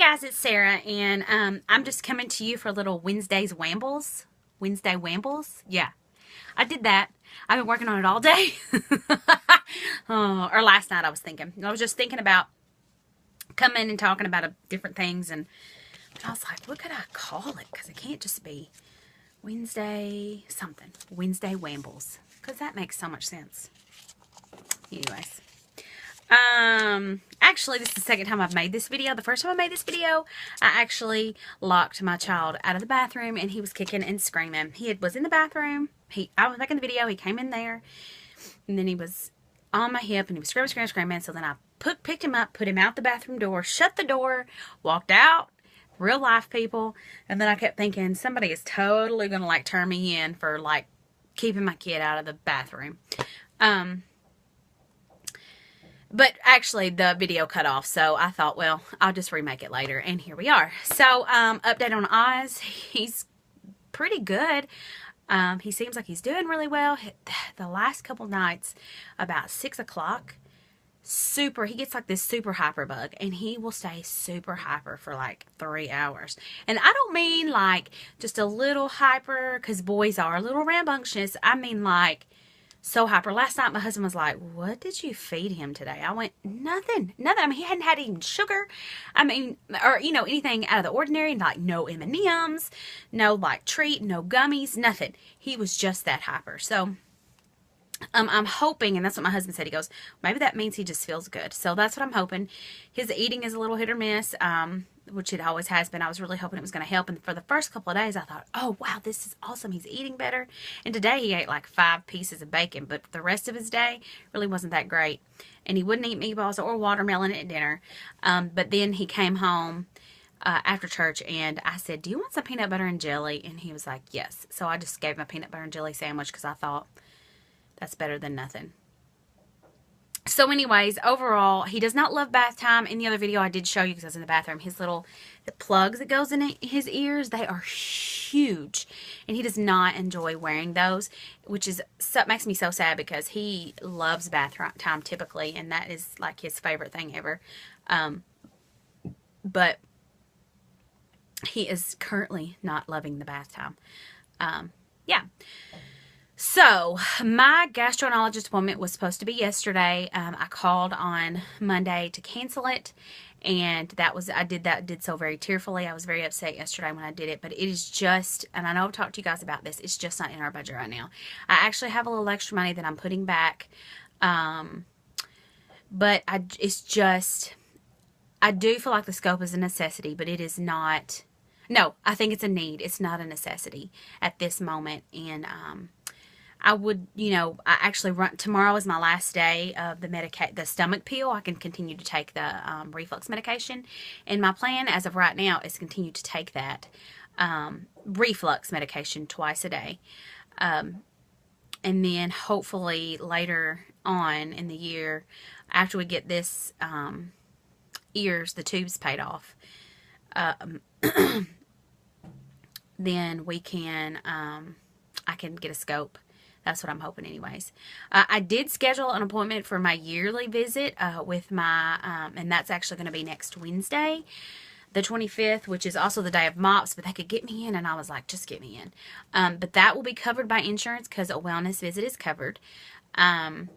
guys, it's Sarah, and I'm just coming to you for a little Wednesday's Wambles. Wednesday Wambles? Yeah, I did that. I've been working on it all day. Or last night I was just thinking about coming and talking about different things, and I was like, what could I call it? Because it can't just be Wednesday something. Wednesday Wambles. Because that makes so much sense. Anyways. Actually, this is the second time I've made this video. The first time I made this video, I actually locked my child out of the bathroom, and he was kicking and screaming. He was in the bathroom. I was making the video. He came in there, and then he was on my hip, and he was screaming. So then I picked him up, put him out the bathroom door, shut the door, walked out. Real life, people. And then I kept thinking, somebody is totally going to, like, turn me in for, like, keeping my kid out of the bathroom. But actually, the video cut off, so I thought, well, I'll just remake it later, and here we are. So, update on Oz. He's pretty good. He seems like he's doing really well. The last couple nights, about 6 o'clock, he gets like this super hyper bug, and he will stay super hyper for like 3 hours. And I don't mean like just a little hyper, because boys are a little rambunctious. I mean like so hyper. Last night my husband was like, what did you feed him today? I went, nothing. I mean, he hadn't had even sugar. I mean, or, you know, anything out of the ordinary. Like no M&Ms, no like treat, no gummies, nothing. He was just that hyper. So I'm hoping, and that's what my husband said, he goes, maybe that means he just feels good. So that's what I'm hoping. His eating is a little hit or miss, which it always has been. I was really hoping it was going to help. And for the first couple of days, I thought, oh, wow, this is awesome. He's eating better. And today he ate like 5 pieces of bacon, but the rest of his day really wasn't that great. And he wouldn't eat meatballs or watermelon at dinner. But then he came home after church, and I said, do you want some peanut butter and jelly? And he was like, yes. So I just gave him a peanut butter and jelly sandwich because I thought, that's better than nothing. So anyways, overall, he does not love bath time. In the other video I did show you, because I was in the bathroom, the plugs that goes in his ears, they are huge. And he does not enjoy wearing those, which makes me so sad, because he loves bath time typically, and that is like his favorite thing ever. But he is currently not loving the bath time. Yeah. So, my gastroenterologist appointment was supposed to be yesterday. I called on Monday to cancel it, and I did so very tearfully. I was very upset yesterday when I did it, but it is just, and I know I've talked to you guys about this, it's just not in our budget right now. I actually have a little extra money that I'm putting back, but I do feel like the scope is a necessity, but it is not. No, I think it's a need. It's not a necessity at this moment, and I would, I actually tomorrow is my last day of the stomach pill. I can continue to take the reflux medication. And my plan as of right now is to continue to take that reflux medication twice a day. And then hopefully later on in the year, after we get this the tubes paid off, then we can, I can get a scope. That's what I'm hoping anyways. I did schedule an appointment for my yearly visit with my, and that's actually going to be next Wednesday, the 25th, which is also the day of MOPS, but they could get me in, and I was like, just get me in. But that will be covered by insurance, because a wellness visit is covered. And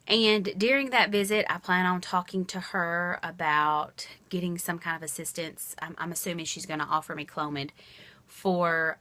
during that visit, I plan on talking to her about getting some kind of assistance. I'm assuming she's going to offer me Clomid for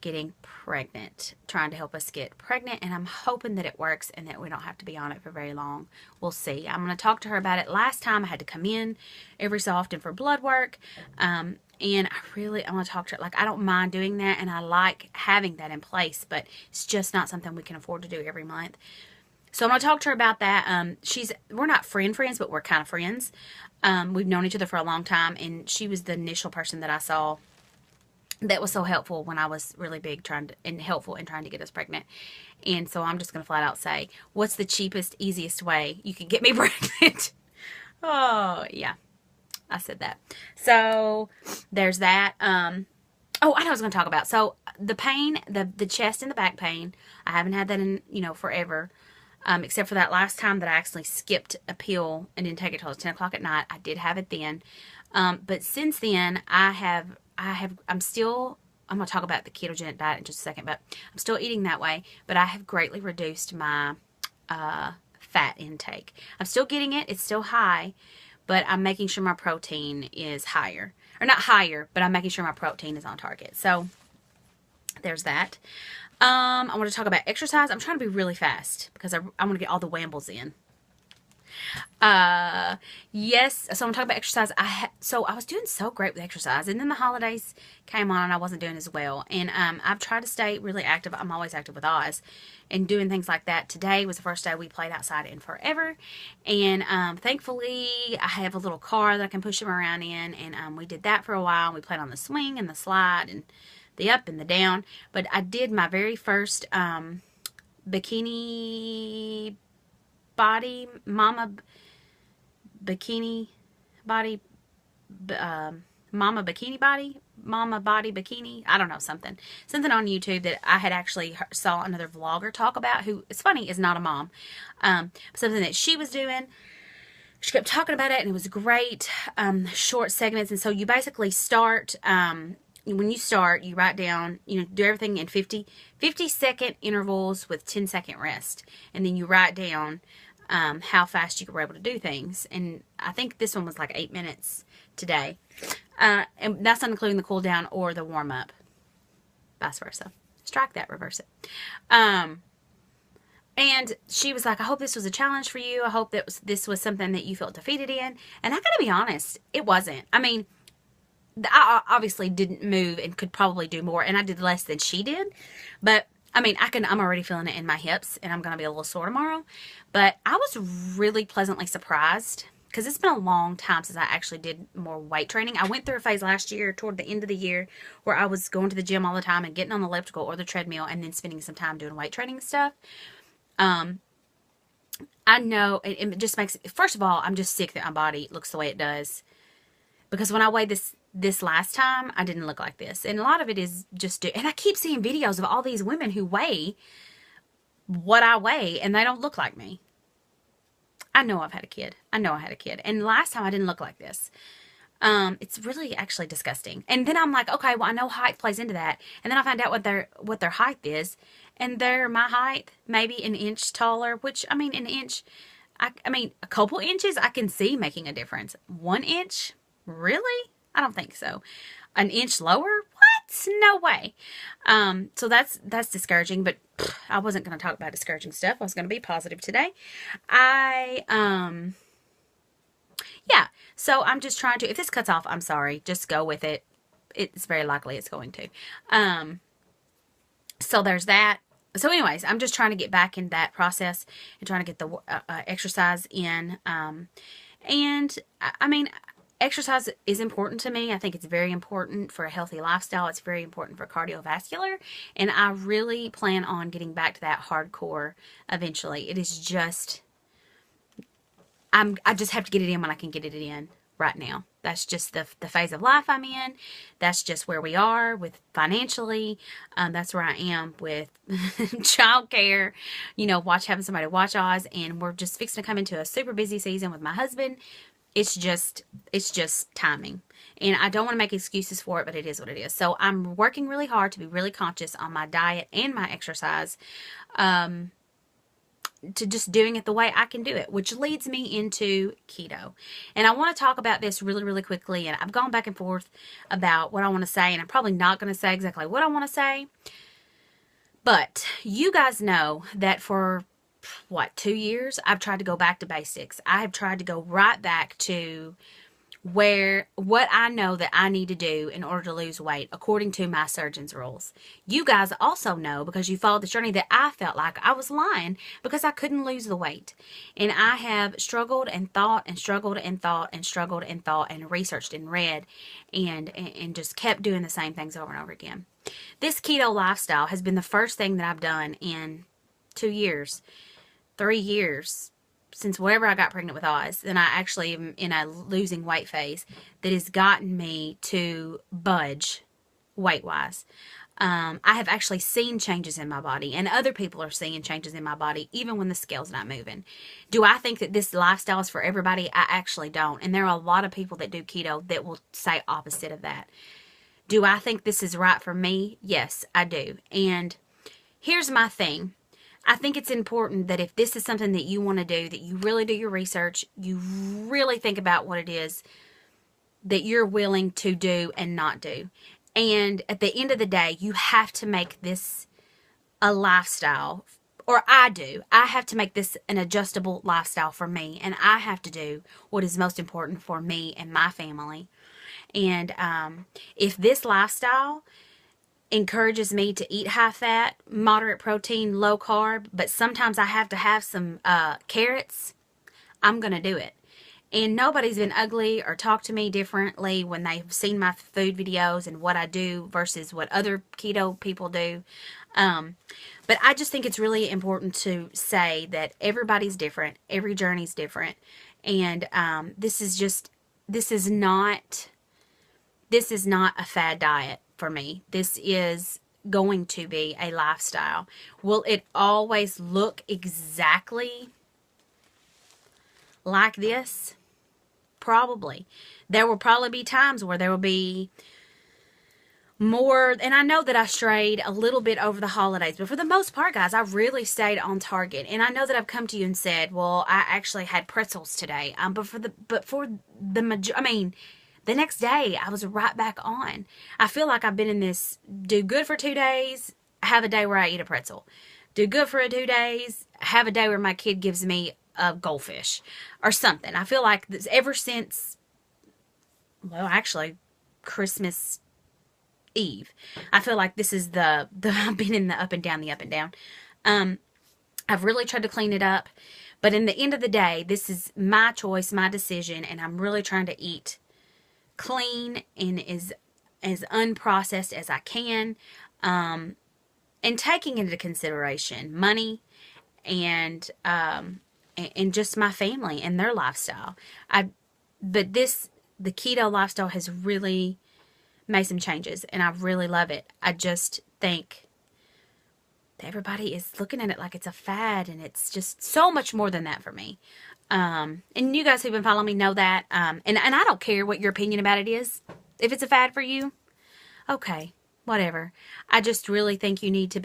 getting pregnant, trying to help us get pregnant, and I'm hoping that it works and that we don't have to be on it for very long. We'll see. I'm going to talk to her about it. Last time I had to come in every so often for blood work, and I'm going to talk to her. Like, I don't mind doing that, and I like having that in place, but it's just not something we can afford to do every month. So I'm going to talk to her about that. We're not friends, but we're kind of friends. We've known each other for a long time, and she was the initial person that I saw that was so helpful when I was really big helpful in trying to get us pregnant. And so I'm just going to flat out say, what's the cheapest, easiest way you can get me pregnant? Oh, yeah. I said that. So there's that. Oh, I know what I was going to talk about. So the pain, the chest and the back pain, I haven't had that in, forever. except for that last time that I actually skipped a pill and didn't take it till 10 o'clock at night. I did have it then. But since then, I'm going to talk about the ketogenic diet in just a second, but I'm still eating that way, but I have greatly reduced my fat intake. I'm still getting it. It's still high, but I'm making sure my protein is higher. Or not higher, but I'm making sure my protein is on target. So there's that. I want to talk about exercise. I'm trying to be really fast because I want to get all the Wambles in. Yes, so I'm talking about exercise. So I was doing so great with exercise, and then the holidays came on and I wasn't doing as well. And I've tried to stay really active. I'm always active with Oz and doing things like that. Today was the first day we played outside in forever, and thankfully I have a little car that I can push him around in, and we did that for a while. We played on the swing and the slide and the up and the down. But I did my very first bikini body, mama bikini body, mama bikini body, mama body bikini. I don't know, something on YouTube that I had actually saw another vlogger talk about, who, it's funny, is not a mom. Something that she was doing. She kept talking about it, and it was great. Short segments. And so you basically start, when you start, you write down, do everything in 50-second intervals with 10-second rest. And then you write down how fast you were able to do things. And I think this one was like 8 minutes today. And that's not including the cool down or the warm up. Vice versa. Strike that, reverse it. And she was like, I hope this was a challenge for you. I hope that this was something that you felt defeated in. And I gotta be honest, it wasn't. I mean, I obviously didn't move and could probably do more, and I did less than she did. But I mean, I'm already feeling it in my hips, and I'm going to be a little sore tomorrow. But I was really pleasantly surprised, because it's been a long time since I actually did more weight training. I went through a phase last year, toward the end of the year, where I was going to the gym all the time and getting on the elliptical or the treadmill, and then spending some time doing weight training stuff. I know, it just makes, first of all, I'm just sick that my body looks the way it does. Because when I weighed this last time, I didn't look like this. And a lot of it is just, and I keep seeing videos of all these women who weigh what I weigh, and they don't look like me. I know I've had a kid. I know I had a kid. And last time I didn't look like this. It's really actually disgusting. And then I'm like, okay, well, I know height plays into that. And then I find out what their height is. And they're my height, maybe an inch taller, which, I mean, an inch, I mean, a couple inches I can see making a difference. 1 inch? Really? I don't think so. An inch lower? What? No way. So that's discouraging, but I wasn't going to talk about discouraging stuff. I was going to be positive today. Yeah, so I'm just trying to, if this cuts off, I'm sorry, just go with it. It's very likely it's going to. So there's that. So anyways, I'm just trying to get back in that process and trying to get the exercise in. And I mean, exercise is important to me. I think it's very important for a healthy lifestyle. It's very important for cardiovascular. And I really plan on getting back to that hardcore eventually. It is just, I just have to get it in when I can get it in right now. That's just the phase of life I'm in. That's just where we are with financially. That's where I am with childcare. Having somebody watch Oz, and we're just fixing to come into a super busy season with my husband. It's just timing. And I don't want to make excuses for it, but it is what it is. So I'm working really hard to be really conscious on my diet and my exercise, to just doing it the way I can do it, which leads me into keto. And I want to talk about this really, really quickly. And I've gone back and forth about what I want to say, and I'm probably not going to say exactly what I want to say. But you guys know that for 2 years, I've tried to go back to basics. I have tried to go right back to what I know that I need to do in order to lose weight according to my surgeon's rules. You guys also know, because you followed this journey, that I felt like I was lying because I couldn't lose the weight. And I have struggled and thought and struggled and thought and struggled and thought and researched and read and just kept doing the same things over and over again. This keto lifestyle has been the first thing that I've done in 2 years, 3 years, since whenever I got pregnant with Oz, and I actually am in a losing weight phase that has gotten me to budge weight-wise. I have actually seen changes in my body, and other people are seeing changes in my body, even when the scale's not moving. Do I think that this lifestyle is for everybody? I actually don't. And there are a lot of people that do keto that will say opposite of that. Do I think this is right for me? Yes, I do. And here's my thing. I think it's important that if this is something that you want to do, that you really do your research, you really think about what it is that you're willing to do and not do. And at the end of the day, you have to make this a lifestyle, or I do. I have to make this an adjustable lifestyle for me, and I have to do what is most important for me and my family. And if this lifestyle encourages me to eat high fat, moderate protein, low carb, but sometimes I have to have some carrots, I'm going to do it. And nobody's been ugly or talked to me differently when they've seen my food videos and what I do versus what other keto people do. But I just think it's really important to say that everybody's different. Every journey's different. And this is not a fad diet for me. This is going to be a lifestyle. Will it always look exactly like this? Probably. There will probably be times where there will be more, and I know that I strayed a little bit over the holidays, but for the most part, guys, I really stayed on target. And I know that I've come to you and said, well, I actually had pretzels today. The next day, I was right back on. I feel like I've been in this do good for 2 days, have a day where I eat a pretzel. Do good for 2 days, have a day where my kid gives me a goldfish or something. I feel like this ever since, well, actually, Christmas Eve. I feel like this is I've been in the up and down, I've really tried to clean it up, but in the end of the day, this is my choice, my decision, and I'm really trying to eat clean and as unprocessed as I can, and taking into consideration money and just my family and their lifestyle. But the keto lifestyle has really made some changes, and I really love it. I just think everybody is looking at it like it's a fad, and it's just so much more than that for me. And you guys who've been following me know that. And I don't care what your opinion about it is. If it's a fad for you, okay, whatever. I just really think you need to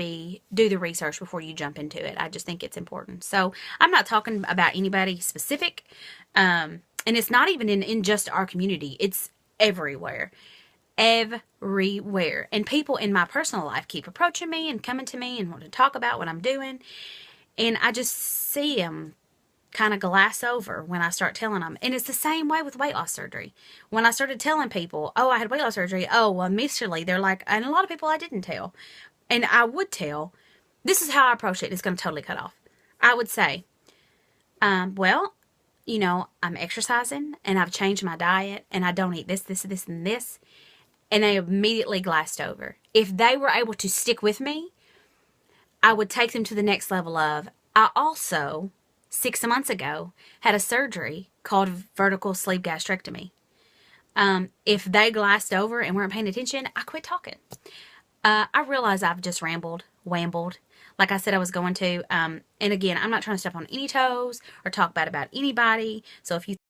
do the research before you jump into it. I just think it's important. So I'm not talking about anybody specific. And it's not even in just our community. It's everywhere. Everywhere. And people in my personal life keep approaching me and coming to me and want to talk about what I'm doing. And I just see them kind of glass over when I start telling them. And it's the same way with weight loss surgery. When I started telling people, oh, I had weight loss surgery, oh, well, immediately they're like, and a lot of people I didn't tell. And I would tell, this is how I approach it. It's going to totally cut off. I would say, well, you know, I'm exercising and I've changed my diet and I don't eat this, this, this, and this. And they immediately glassed over. If they were able to stick with me, I would take them to the next level of, I also 6 months ago had a surgery called vertical sleeve gastrectomy. If they glassed over and weren't paying attention, I quit talking. I realize I've just wambled, like I said I was going to. And again, I'm not trying to step on any toes or talk bad about anybody. So if you